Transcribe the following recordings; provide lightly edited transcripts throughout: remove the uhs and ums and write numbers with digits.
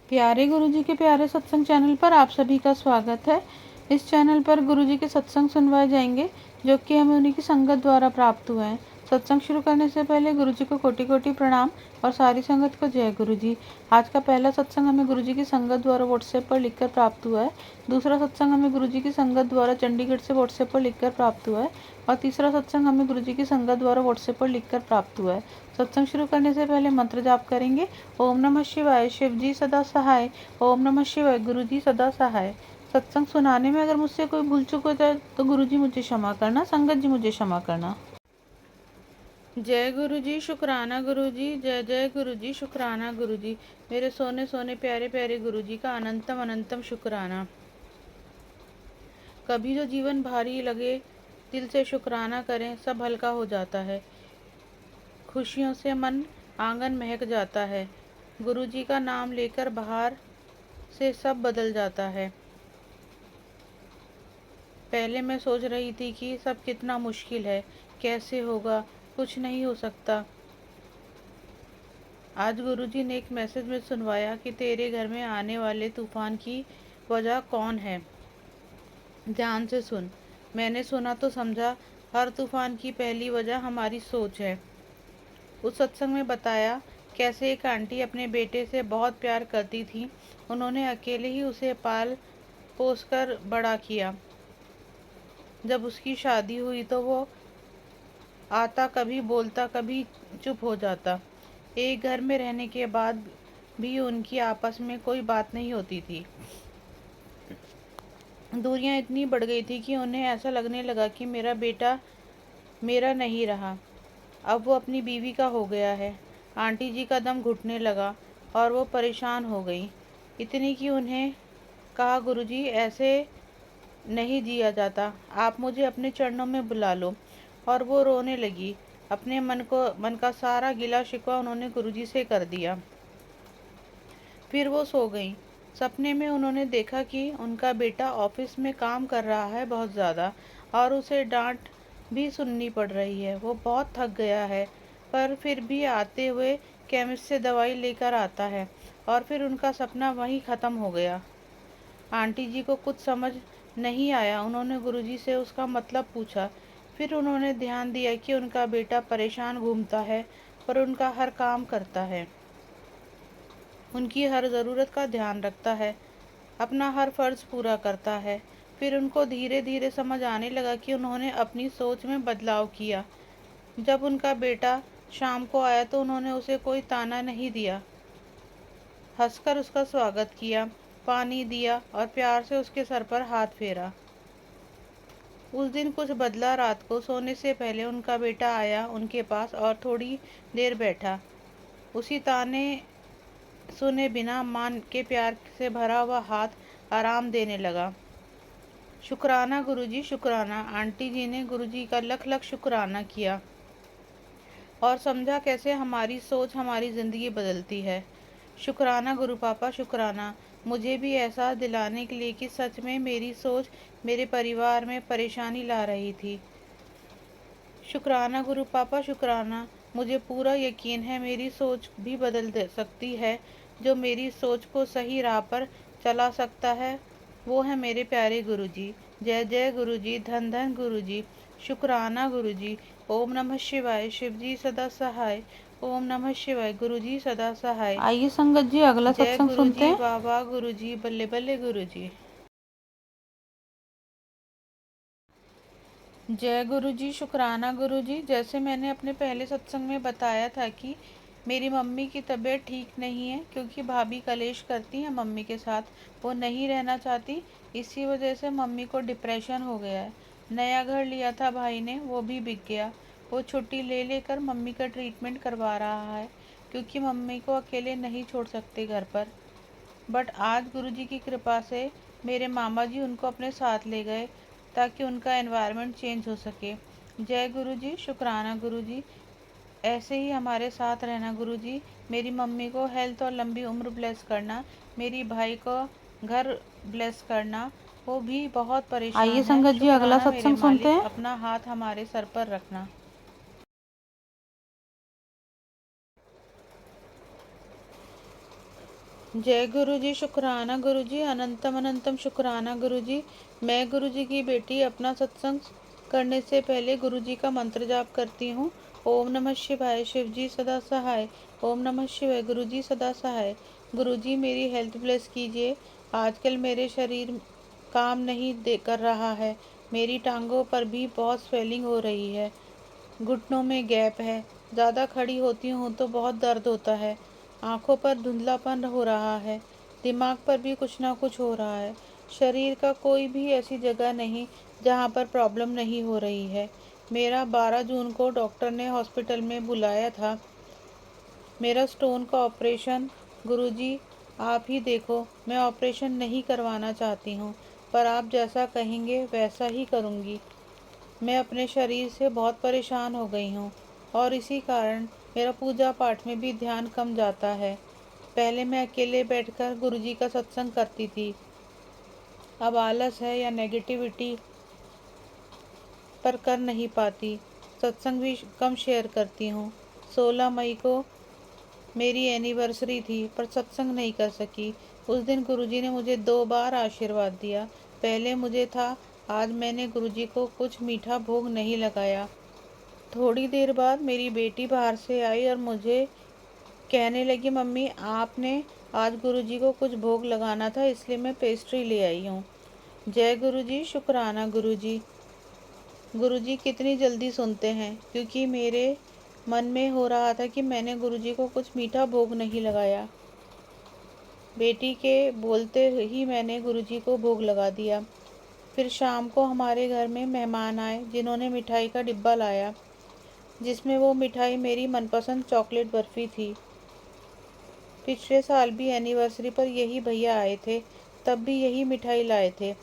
प्यारे गुरुजी के प्यारे सत्संग चैनल पर आप सभी का स्वागत है। इस चैनल पर गुरुजी के सत्संग सुनवाए जाएंगे जो कि हमें उन्हीं की संगत द्वारा प्राप्त हुए हैं। सत्संग शुरू करने से पहले गुरुजी को कोटि कोटि प्रणाम और सारी संगत को जय गुरुजी। आज का पहला सत्संग हमें गुरुजी की संगत द्वारा व्हाट्सएप पर लिखकर प्राप्त हुआ है। दूसरा सत्संग हमें गुरुजी की संगत द्वारा चंडीगढ़ से व्हाट्सएप पर लिखकर प्राप्त हुआ है और तीसरा सत्संग हमें गुरुजी की संगत द्वारा व्हाट्सएप पर लिखकर प्राप्त हुआ है। सत्संग शुरू करने से पहले मंत्र जाप करेंगे। ओम नमः शिवाय, शिव जी सदा सहाय। ओम नमः शिवाय, गुरु जी सदा सहाय। सत्संग सुनाने में अगर मुझसे कोई भूल चूक हो जाए तो गुरु जी मुझे क्षमा करना, संगत जी मुझे क्षमा करना। जय गुरु जी, शुक्राना गुरु जी, जय जय गुरु जी, शुक्राना गुरु जी। मेरे सोने सोने प्यारे प्यारे गुरु जी का अनंतम अनंतम शुक्राना। कभी जो जीवन भारी लगे दिल से शुक्राना करें, सब हल्का हो जाता है। खुशियों से मन आंगन महक जाता है। गुरु जी का नाम लेकर बाहर से सब बदल जाता है। पहले मैं सोच रही थी कि सब कितना मुश्किल है, कैसे होगा, कुछ नहीं हो सकता। आज गुरुजी ने एक मैसेज में सुनवाया कि तेरे घर में आने वाले तूफान की वजह कौन है। ध्यान से सुन। मैंने सुना तो समझा, हर तूफान की पहली वजह हमारी सोच है। उस सत्संग में बताया कैसे एक आंटी अपने बेटे से बहुत प्यार करती थी। उन्होंने अकेले ही उसे पाल पोस कर बड़ा किया। जब उसकी शादी हुई तो वो आता कभी बोलता कभी चुप हो जाता। एक घर में रहने के बाद भी उनकी आपस में कोई बात नहीं होती थी। दूरियां इतनी बढ़ गई थी कि उन्हें ऐसा लगने लगा कि मेरा बेटा मेरा नहीं रहा, अब वो अपनी बीवी का हो गया है। आंटी जी का दम घुटने लगा और वो परेशान हो गई। इतनी कि उन्हें कहा, गुरुजी ऐसे नहीं जिया जाता, आप मुझे अपने चरणों में बुला लो। और वो रोने लगी। अपने मन का सारा गिला शिकवा उन्होंने गुरुजी से कर दिया। फिर वो सो गईं। सपने में उन्होंने देखा कि उनका बेटा ऑफिस में काम कर रहा है बहुत ज़्यादा और उसे डांट भी सुननी पड़ रही है। वो बहुत थक गया है पर फिर भी आते हुए केमिस्ट से दवाई लेकर आता है और फिर उनका सपना वहीं ख़त्म हो गया। आंटी जी को कुछ समझ नहीं आया। उन्होंने गुरुजी से उसका मतलब पूछा। फिर उन्होंने ध्यान दिया कि उनका बेटा परेशान घूमता है पर उनका हर काम करता है, उनकी हर ज़रूरत का ध्यान रखता है, अपना हर फ़र्ज़ पूरा करता है। फिर उनको धीरे धीरे समझ आने लगा कि उन्होंने अपनी सोच में बदलाव किया। जब उनका बेटा शाम को आया तो उन्होंने उसे कोई ताना नहीं दिया, हंसकर उसका स्वागत किया, पानी दिया और प्यार से उसके सर पर हाथ फेरा। उस दिन कुछ बदला। रात को सोने से पहले उनका बेटा आया उनके पास और थोड़ी देर बैठा। उसी ताने सुने बिना मां के प्यार से भरा हुआ हाथ आराम देने लगा। शुक्राना गुरुजी, शुक्राना। आंटी जी ने गुरुजी का लख लख शुक्राना किया और समझा कैसे हमारी सोच हमारी ज़िंदगी बदलती है। शुक्राना गुरु पापा, शुक्राना मुझे भी एहसास दिलाने के लिए कि सच में मेरी सोच मेरे परिवार में परेशानी ला रही थी। शुक्राना गुरु पापा, शुक्राना। मुझे पूरा यकीन है मेरी सोच भी बदल सकती है। जो मेरी सोच को सही राह पर चला सकता है वो है मेरे प्यारे गुरुजी। जय जय गुरुजी, धन धन गुरुजी, शुक्राना गुरुजी। ओम नमः शिवाय, शिव जी सदा सहाय। ओम नमः शिवाय, गुरुजी सदा सहाय। आइए संगत जी अगला जय सत्संग सुनते गुरुजी, हैं। वाह वाह गुरुजी, बल्ले बल्ले गुरुजी। जय गुरु जी, शुक्राना गुरु जी। जैसे मैंने अपने पहले सत्संग में बताया था कि मेरी मम्मी की तबीयत ठीक नहीं है क्योंकि भाभी कलेश करती हैं मम्मी के साथ, वो नहीं रहना चाहती। इसी वजह से मम्मी को डिप्रेशन हो गया है। नया घर लिया था भाई ने, वो भी बिक गया। वो छुट्टी ले लेकर मम्मी का ट्रीटमेंट करवा रहा है क्योंकि मम्मी को अकेले नहीं छोड़ सकते घर पर। बट आज गुरुजी की कृपा से मेरे मामा जी उनको अपने साथ ले गए ताकि उनका एनवायरनमेंट चेंज हो सके। जय गुरुजी, शुक्राना गुरुजी। ऐसे ही हमारे साथ रहना गुरुजी। मेरी मम्मी को हेल्थ और लंबी उम्र ब्लेस करना। मेरी भाई को घर ब्लेस करना, वो भी बहुत आइए परेशान है। संगत जी अगला शुक्राना मेरे सत्संग सुनते मालिक, हैं। अपना हाथ हमारे सर पर रखना। जय गुरु जी, शुक्राना गुरु जी, अनंतम अनंतम शुक्राना गुरु जी। मैं गुरु जी की बेटी अपना सत्संग करने से पहले गुरु जी का मंत्र जाप करती हूँ। ओम नमः शिवाय, शिव जी सदा सहाय। ओम नमः शिवाय, गुरु जी सदा सहाय। गुरु जी मेरी हेल्थ ब्लेस कीजिए। आजकल मेरे शरीर काम नहीं दे कर रहा है। मेरी टांगों पर भी बहुत स्वेलिंग हो रही है। घुटनों में गैप है। ज़्यादा खड़ी होती हूँ तो बहुत दर्द होता है। आंखों पर धुंधलापन हो रहा है। दिमाग पर भी कुछ ना कुछ हो रहा है। शरीर का कोई भी ऐसी जगह नहीं जहाँ पर प्रॉब्लम नहीं हो रही है। मेरा 12 जून को डॉक्टर ने हॉस्पिटल में बुलाया था। मेरा स्टोन का ऑपरेशन। गुरुजी आप ही देखो, मैं ऑपरेशन नहीं करवाना चाहती हूँ, पर आप जैसा कहेंगे वैसा ही करूँगी। मैं अपने शरीर से बहुत परेशान हो गई हूँ और इसी कारण मेरा पूजा पाठ में भी ध्यान कम जाता है। पहले मैं अकेले बैठकर गुरुजी का सत्संग करती थी। अब आलस है या नेगेटिविटी पर कर नहीं पाती। सत्संग भी कम शेयर करती हूँ। 16 मई को मेरी एनिवर्सरी थी पर सत्संग नहीं कर सकी। उस दिन गुरुजी ने मुझे 2 बार आशीर्वाद दिया। पहले मुझे था, आज मैंने गुरुजी को कुछ मीठा भोग नहीं लगाया। थोड़ी देर बाद मेरी बेटी बाहर से आई और मुझे कहने लगी, मम्मी आपने आज गुरुजी को कुछ भोग लगाना था इसलिए मैं पेस्ट्री ले आई हूँ। जय गुरुजी, शुक्राना गुरुजी। गुरुजी कितनी जल्दी सुनते हैं, क्योंकि मेरे मन में हो रहा था कि मैंने गुरुजी को कुछ मीठा भोग नहीं लगाया। बेटी के बोलते ही मैंने गुरुजी को भोग लगा दिया। फिर शाम को हमारे घर में मेहमान आए जिन्होंने मिठाई का डिब्बा लाया, जिसमें वो मिठाई मेरी मनपसंद चॉकलेट बर्फ़ी थी। पिछले साल भी एनिवर्सरी पर यही भैया आए थे, तब भी यही मिठाई लाए थे।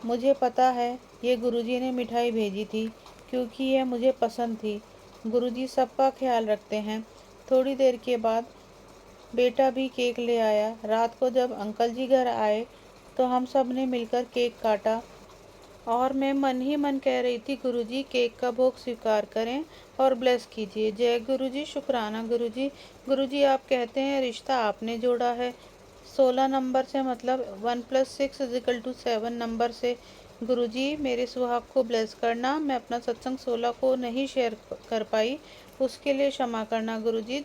मुझे पता है ये गुरुजी ने मिठाई भेजी थी, क्योंकि यह मुझे पसंद थी। गुरुजी सबका ख्याल रखते हैं। थोड़ी देर के बाद बेटा भी केक ले आया। रात को जब अंकल जी घर आए तो हम सब ने मिलकर केक काटा और मैं मन ही मन कह रही थी, गुरुजी केक का भोग स्वीकार करें और ब्लेस कीजिए। जय गुरुजी, शुक्राना गुरुजी। गुरुजी आप कहते हैं रिश्ता आपने जोड़ा है। 16 नंबर से मतलब 1 + 6 = 7 नंबर से। गुरुजी मेरे सुहाग को ब्लेस करना। मैं अपना सत्संग 16 को नहीं शेयर कर पाई, उसके लिए क्षमा करना गुरुजी।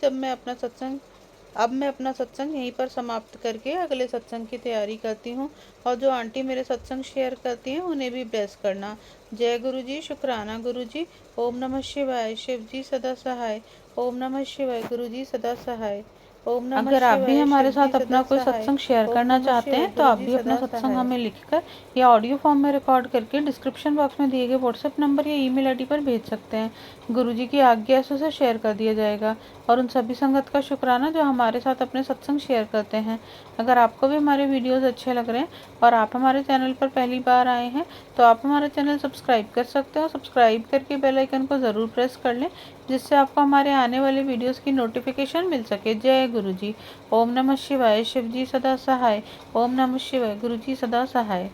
अब मैं अपना सत्संग यहीं पर समाप्त करके अगले सत्संग की तैयारी करती हूँ, और जो आंटी मेरे सत्संग शेयर करती हैं उन्हें भी ब्लेस करना। जय गुरु जी, शुक्राना गुरु जी। ओम नमः शिवाय, शिव जी सदा सहाय। ओम नमः शिवाय, गुरु जी सदा सहाय। ओम नमः अगर आप भी शिवाय, हमारे शिव जी साथ अपना सदा कोई सहाय। सत्संग शेयर ओम करना नमः चाहते शिवाय, हैं तो गुरु आप जी भी अपना सदा सत्संग सहाय। हमें लिखकर या ऑडियो फॉर्म में रिकॉर्ड करके डिस्क्रिप्शन बॉक्स में दिए गए व्हाट्सएप नंबर या ईमेल आईडी पर भेज सकते हैं। गुरुजी की आज्ञा से उसे शेयर कर दिया जाएगा। और उन सभी संगत का शुक्राना जो हमारे साथ अपने सत्संग शेयर करते हैं। अगर आपको भी हमारे वीडियोज़ अच्छे लग रहे हैं और आप हमारे चैनल पर पहली बार आए हैं तो आप हमारा चैनल सब्सक्राइब कर सकते हैं, और सब्सक्राइब करके बेल आइकन को ज़रूर प्रेस कर लें, जिससे आपको हमारे आने वाले वीडियोस की नोटिफिकेशन मिल सके। जय गुरु जी। ओम नमः शिवाय, शिव जी सदा सहाय। ओम नमः शिवाय, गुरु जी सदा सहाय।